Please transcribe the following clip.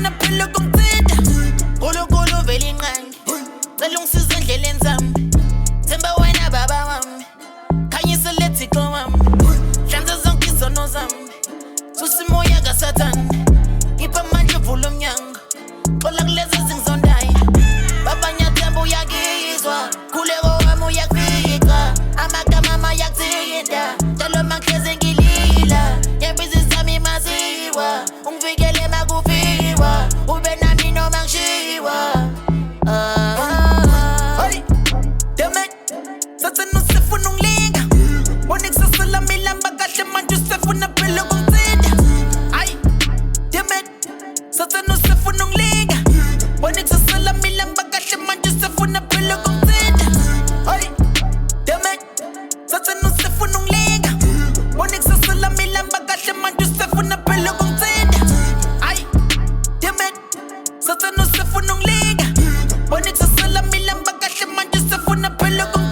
sifuna phela kungithinta Nkulunkulu vele inqangi Cela ungisize endleleni zami Themba wena baba wami Khanyisa lethixo wami Hlanza zonke izono zami Susa imoya kaSathane Ngipha amandla vula umnyango Xola kulezi zingizondayo Baba ngiyathemba uyakizwa Khuleko wami uyakufica Amagama ayakuthinta Njalo mangihleze ngilila Ngebizi zami maziwa Ungivikele makufiwa Ube nami noma ngishiwa Hey, damn it Sathane usefuna ungilinga Bona ikusasa lami lihamba kahle manje usefuna phela ukungithinta Ay, damn it Sathane usefuna ungilinga Bona ikusasa lami lihamba kahle manje usefuna phela ukungithinta Ay, damn it Sathane usefuna ungilinga Bona ikusasa lami lihamba kahle manje usefuna phela ukungithinta Ay, damn it Sathane usefuna ungilinga Bona ikusasa lami lihamba kahle manje usefuna phela ukungithinta